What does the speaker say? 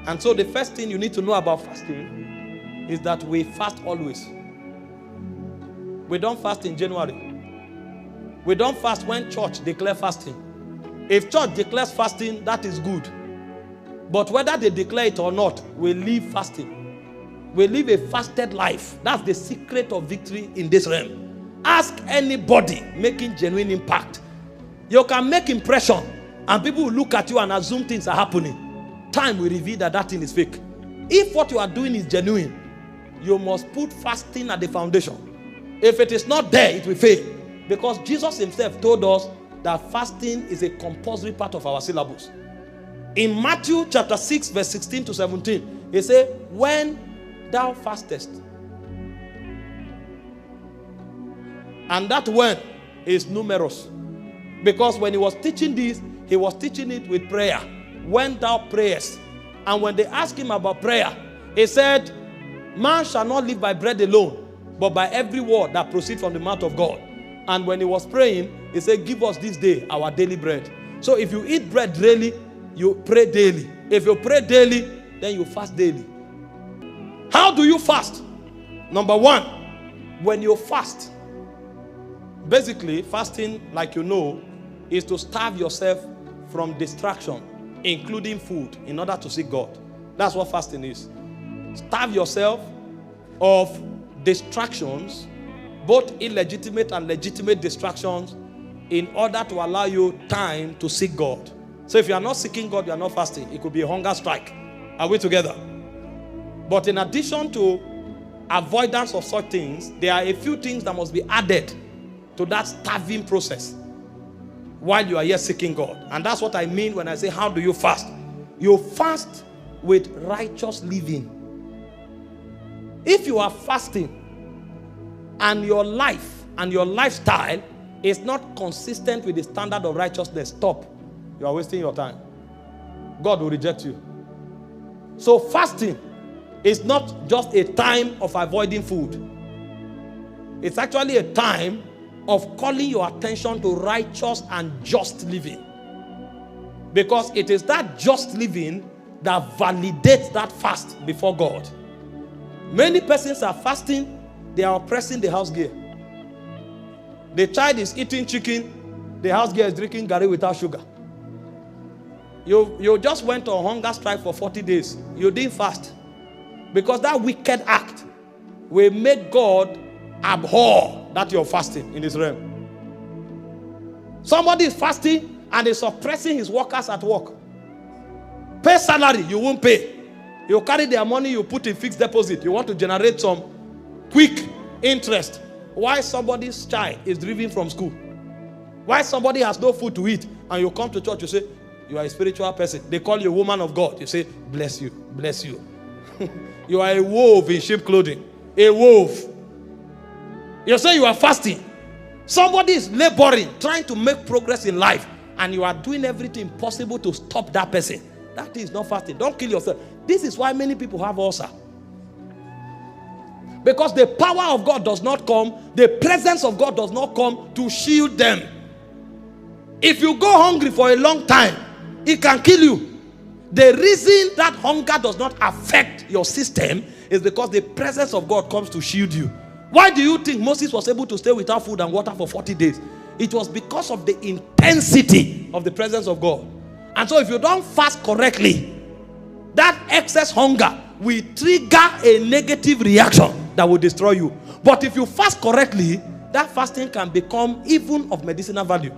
And so the first thing you need to know about fasting is that we fast always. We don't fast in January. We don't fast when church declare fasting. If church declares fasting, that is good. But whether they declare it or not, we live fasting. We live a fasted life. That's the secret of victory in this realm. Ask anybody making genuine impact. You can make impression and people will look at you and assume things are happening. Time will reveal that that thing is fake. If what you are doing is genuine, you must put fasting at the foundation. If it is not there, it will fail. Because Jesus himself told us that fasting is a compulsory part of our syllabus. In Matthew chapter 6 verse 16 to 17, he said, when thou fastest. And that when is numerous. Because when he was teaching this, he was teaching it with prayer. When thou prayest. And when they asked him about prayer, he said, man shall not live by bread alone, but by every word that proceeds from the mouth of God. And when he was praying, he said, give us this day our daily bread. So if you eat bread daily, you pray daily. If you pray daily, then you fast daily. How do you fast? Number one, when you fast, basically fasting, like you know, is to starve yourself from distraction, including food, in order to seek God. That's what fasting is. Starve yourself of distractions, both illegitimate and legitimate distractions, in order to allow you time to seek God. So if you are not seeking God, you are not fasting. It could be a hunger strike. Are we together? But in addition to avoidance of such things, there are a few things that must be added to that starving process while you are yet seeking God. And that's what I mean when I say, how do you fast? You fast with righteous living. If you are fasting and your life and your lifestyle is not consistent with the standard of righteousness, stop. You are wasting your time. God will reject you. So fasting is not just a time of avoiding food. It's actually a time of calling your attention to righteous and just living. Because it is that just living that validates that fast before God. Many persons are fasting, they are oppressing the house girl. The child is eating chicken, the house girl is drinking garri without sugar. You just went on hunger strike for 40 days. You didn't fast. Because that wicked act will make God abhor that you're fasting in this realm. Somebody is fasting and is suppressing his workers at work. Pay salary, you won't pay. You carry their money, you put in fixed deposit. You want to generate some quick interest. Why somebody's child is driven from school? Why somebody has no food to eat and you come to church, you say, you are a spiritual person. They call you a woman of God. You say, bless you, bless you. You are a wolf in sheep clothing. A wolf. You say you are fasting. Somebody is laboring, trying to make progress in life, and you are doing everything possible to stop that person. That is not fasting. Don't kill yourself. This is why many people have ulcer. Because the power of God does not come, the presence of God does not come to shield them. If you go hungry for a long time, it can kill you. The reason that hunger does not affect your system is because the presence of God comes to shield you. Why do you think Moses was able to stay without food and water for 40 days? It was because of the intensity of the presence of God. And so if you don't fast correctly, that excess hunger will trigger a negative reaction that will destroy you. But if you fast correctly, that fasting can become even of medicinal value.